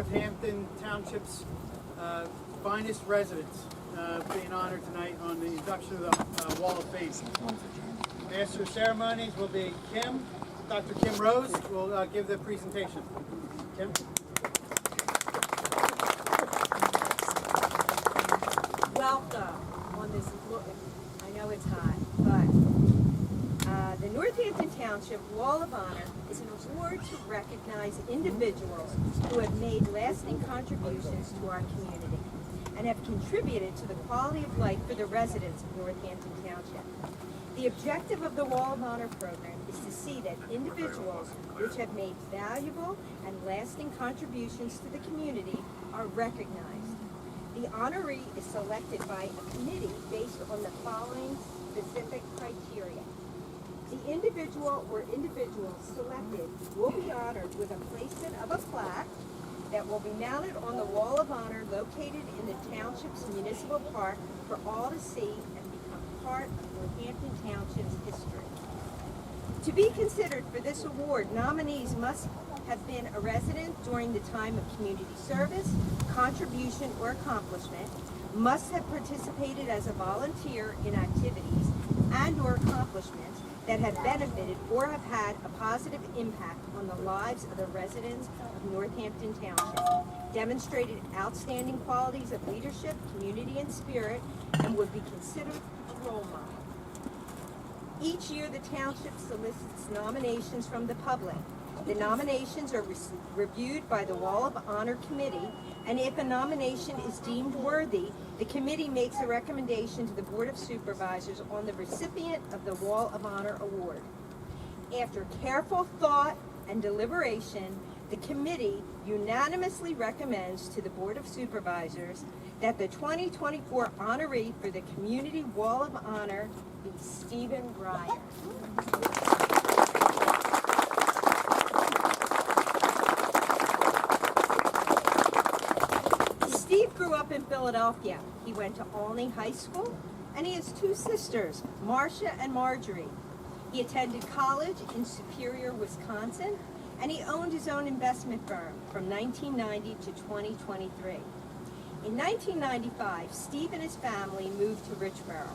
Northampton Township's finest residents being honored tonight on the induction of the Wall of Fame. Master of Ceremonies will be Kim. Dr. Kim Rose will give the presentation. Kim? Welcome on this, I know it's hot, but the Northampton Township Wall of Honor is an award to recognize individuals who have made lasting contributions to our community and have contributed to the quality of life for the residents of Northampton Township. The objective of the Wall of Honor program is to see that individuals which have made valuable and lasting contributions to the community are recognized. The honoree is selected by a committee based on the following specific criteria. The individual or individuals selected will be honored with a placement of a plaque that will be mounted on the Wall of Honor located in the Township's Municipal Park for all to see and become part of Northampton Township's history. To be considered for this award, nominees must have been a resident during the time of community service, contribution, or accomplishment, must have participated as a volunteer in activities and or accomplishments that have benefited or have had a positive impact on the lives of the residents of Northampton Township, demonstrated outstanding qualities of leadership, community, and spirit, and would be considered a role model. Each year, the township solicits nominations from the public. The nominations are reviewed by the Wall of Honor Committee, and if a nomination is deemed worthy, the committee makes a recommendation to the Board of Supervisors on the recipient of the Wall of Honor Award. After careful thought and deliberation, the committee unanimously recommends to the Board of Supervisors that the 2024 honoree for the Community Wall of Honor be Steven Bryer. Steve grew up in Philadelphia. He went to Olney High School, and he has two sisters, Marcia and Marjorie. He attended college in Superior, Wisconsin, and he owned his own investment firm from 1990 to 2023. In 1995, Steve and his family moved to Richboro.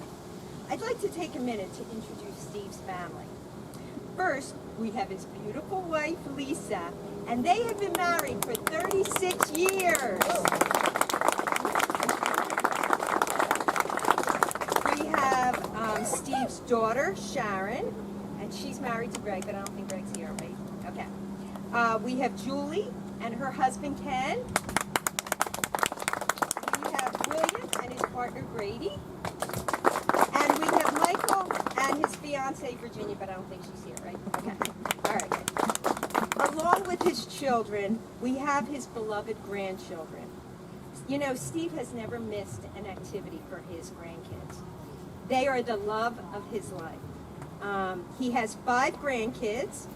I'd like to take a minute to introduce Steve's family. First, we have his beautiful wife, Lisa, and they have been married for 36 years. We have Steve's daughter, Sharon, and she's married to Greg, but I don't think Greg's here, right? Okay. We have Julie and her husband, Ken. We have William and his partner, Grady. And we have Michael and his fiancee, Virginia, but I don't think she's here, right? Okay. All right. Along with his children, we have his beloved grandchildren. You know, Steve has never missed an activity for his grandkids. They are the love of his life. He has 5 grandkids,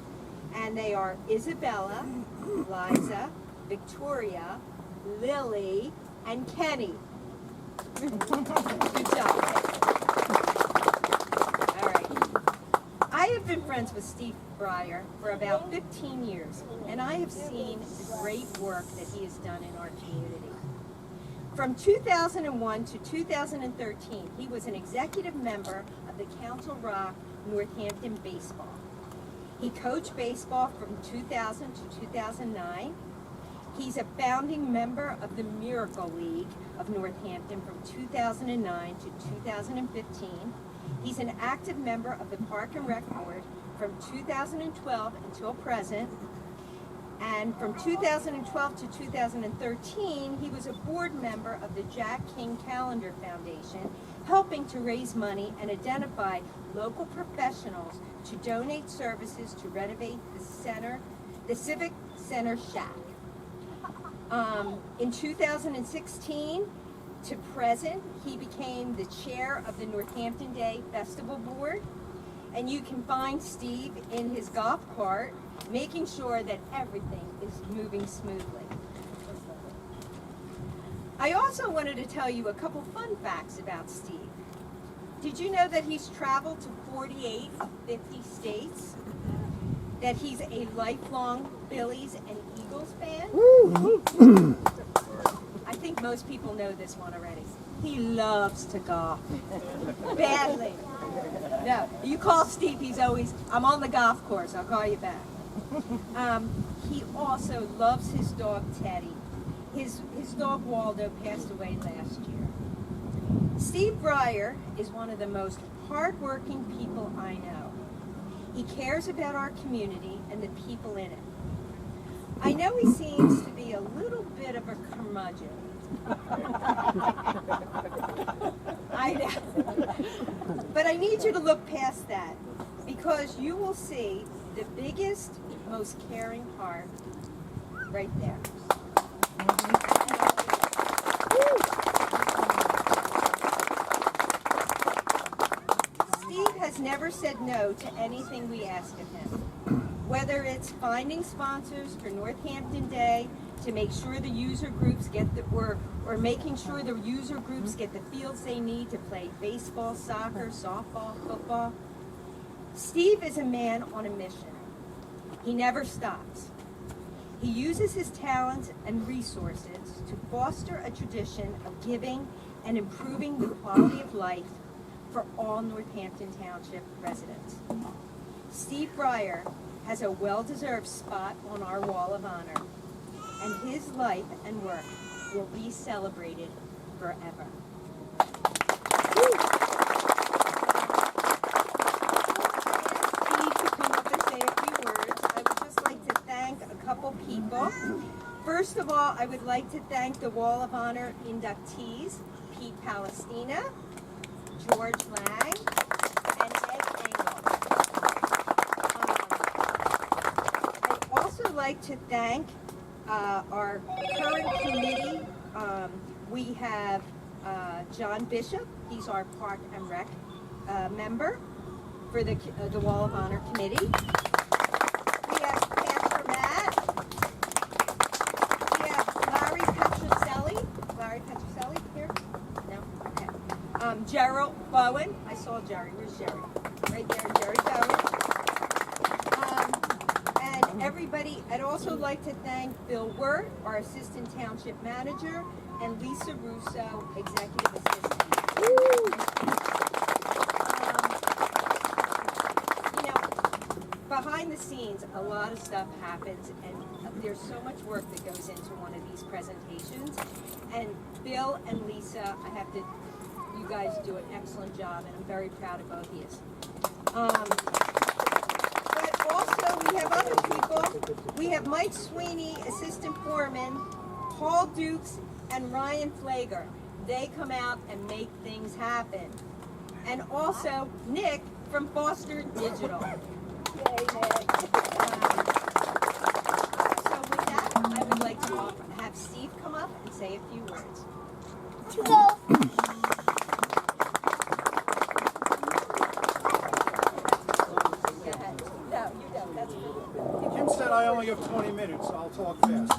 and they are Isabella, Liza, Victoria, Lily, and Kenny. Good job. All right. I have been friends with Steve Bryer for about 15 years, and I have seen the great work that he has done in our community. From 2001 to 2013, he was an executive member of the Council Rock Northampton Baseball. He coached baseball from 2000 to 2009. He's a founding member of the Miracle League of Northampton from 2009 to 2015. He's an active member of the Park and Rec Board from 2012 until present. And from 2012 to 2013, he was a board member of the Jack King Calendar Foundation, helping to raise money and identify local professionals to donate services to renovate the Civic Center Shack. In 2016 to present, he became the chair of the Northampton Day Festival Board, and you can find Steve in his golf cart, making sure that everything is moving smoothly. I also wanted to tell you a couple fun facts about Steve. Did you know that he's traveled to 48 of 50 states? That he's a lifelong Phillies and Eagles Eagles fan. I think most people know this one already. He loves to golf. Badly. No, you call Steve, he's always, I'm on the golf course, I'll call you back. He also loves his dog Teddy. His dog Waldo passed away last year. Steve Bryer is one of the most hardworking people I know. He cares about our community and the people in it. I know he seems to be a little bit of a curmudgeon. I know. But I need you to look past that, because you will see the biggest, most caring heart right there. Steve has never said no to anything we ask of him. Whether it's finding sponsors for Northampton Day to make sure the user groups get the work, or making sure the user groups get the fields they need to play baseball, soccer, softball, football. Steve is a man on a mission. He never stops. He uses his talents and resources to foster a tradition of giving and improving the quality of life for all Northampton Township residents. Steve Bryer has a well-deserved spot on our Wall of Honor, and his life and work will be celebrated forever. Steve to come up and say a few words. I would just like to thank a couple people. First of all, I would like to thank the Wall of Honor inductees, Pete Palestina, George Lang, and Ed Engel. I'd also like to thank our current committee. We have John Bishop. He's our Park and Rec member for the Wall of Honor Committee. We have Pastor Matt. We have Larry Petroselli. Larry Petroselli here? No? Okay. Gerald Bowen. I saw Jerry. Where's Jerry? Right there, Jerry Bowen. And everybody, I'd also like to thank Bill Wirt, our Assistant Township Manager, and Lisa Russo, Executive Assistant. You know, behind the scenes, a lot of stuff happens, and there's so much work that goes into one of these presentations. And Bill and Lisa, you guys do an excellent job, and I'm very proud of both of you. But also, we have other people. We have Mike Sweeney, Assistant Foreman, Paul Dukes, and Ryan Flager. They come out and make things happen. And also, Nick from Foster Digital. Yay, Nick. So with that, I would like to have Steve come up and say a few words. Go. Kim said I only have 20 minutes, so I'll talk fast.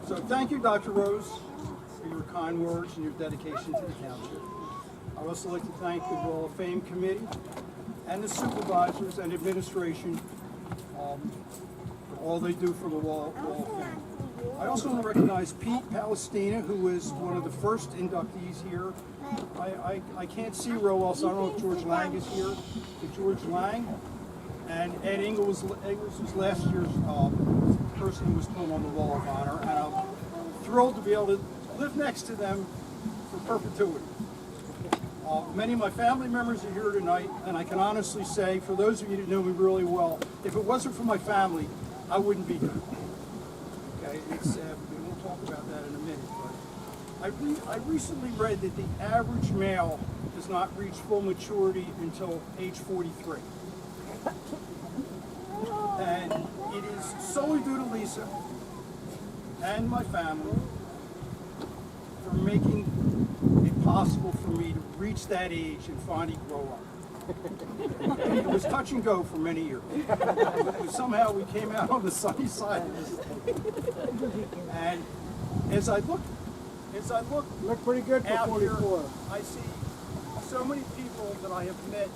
So thank you, Dr. Rose, for your kind words and your dedication to the township. I'd also like to thank the Wall of Fame Committee and the supervisors and administration for all they do for the Wall of Fame. I also want to recognize Pete Palestina, who is one of the first inductees here. I can't see real well, so I don't know if George Lang is here. George Lang and Ed Engel was last year's person who was put on the Wall of Honor, and I'm thrilled to be able to live next to them for perpetuity. Many of my family members are here tonight, and I can honestly say, for those of you that know me really well, if it wasn't for my family, I wouldn't be here. Okay, we'll talk about that in a minute. But I recently read that the average male does not reach full maturity until age 43. And it is solely due to Lisa and my family for making it possible for me to reach that age and finally grow up. And it was touch and go for many years. But somehow we came out on the sunny side of this thing. And as I look Look pretty good for out 44. here, I see so many people that I have met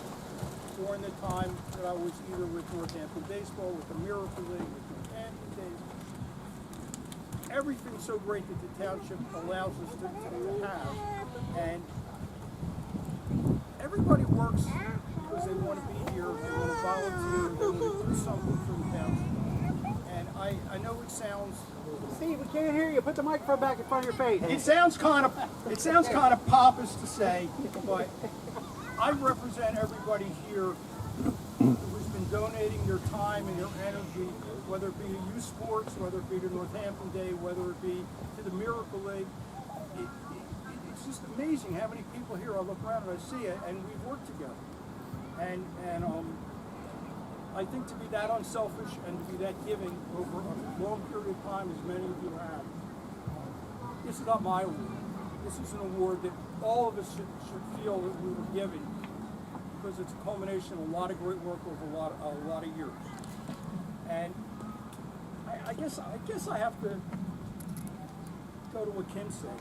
during the time that I was either with Northampton Baseball, with the Miracle League, with Northampton Days. Everything's so great that the township allows us to have. And everybody works because they want to be here, they want to volunteer, they want to do something for the township. And I know it sounds... Steve, we can't hear you. Put the microphone back in front of your face. It sounds kind of pompous to say, but I represent everybody here who's been donating their time and their energy, whether it be to youth sports, whether it be to Northampton Day, whether it be to the Miracle League. It's just amazing how many people here. I look around and I see it, and we've worked together. And I think to be that unselfish and to be that giving over a long period of time, as many of you have, this is not my award. This is an award that all of us should feel that we were given, because it's a culmination of a lot of great work over a lot of years. And I guess I have to go to what Kim said.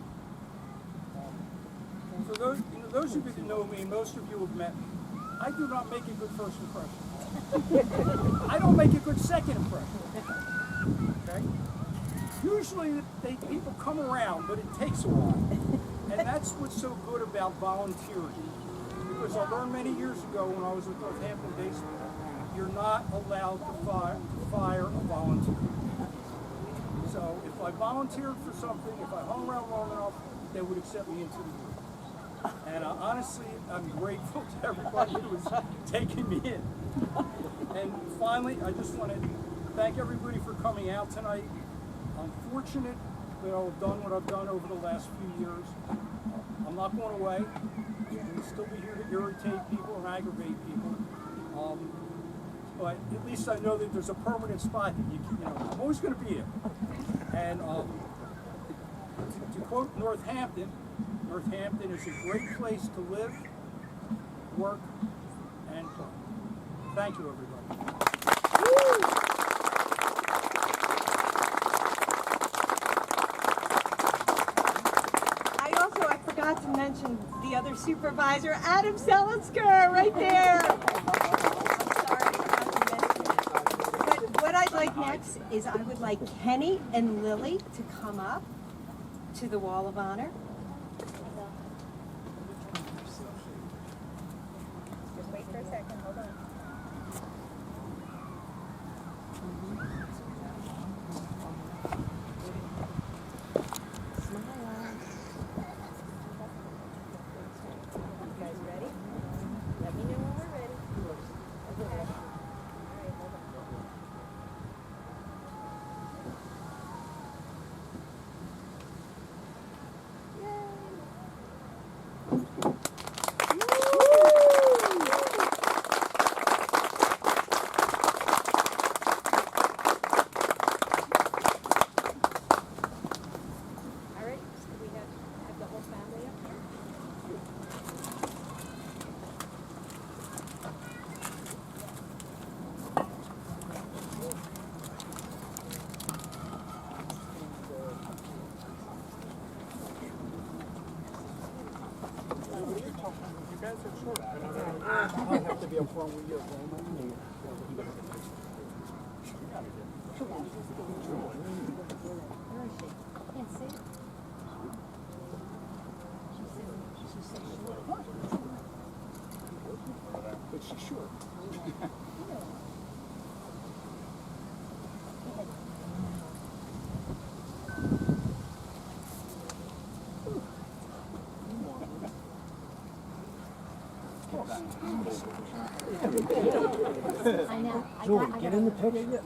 For those of you that know me, most of you have met me. I do not make a good first impression. I don't make a good second impression. Okay? Usually people come around, but it takes a while. And that's what's so good about volunteering. Because I learned many years ago when I was with Northampton Baseball, you're not allowed to fire a volunteer. So if I volunteered for something, if I hung around long enough, they would accept me into the group. And honestly, I'm grateful to everybody who was taking me in. And finally, I just want to thank everybody for coming out tonight. I'm fortunate that I've done what I've done over the last few years. I'm not going away. I'm still be here to irritate people and aggravate people. But at least I know that there's a permanent spot that I'm always going to be here. And to quote Northampton, Northampton is a great place to live, work, and play. Thank you, everybody. I forgot to mention the other supervisor, Adam Selinsker, right there. Sorry, I forgot to mention it. But what I'd like next is I would like Kenny and Lily to come up to the Wall of Honor. Just wait for a second, hold on. I have to be up front with you. Can't see. But she's short. I know. Julie, get in the picture.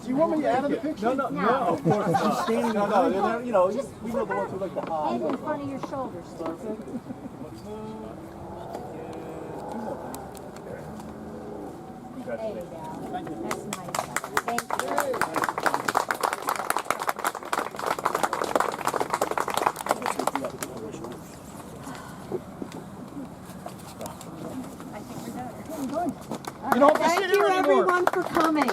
Do you want me out of the picture? No, of course not. She's standing no, we know the ones who like to hide. Head in front of your shoulders, Steve. There you go. That's nice. Thank you. You don't have to sit Thank here you, anymore. everyone, for coming.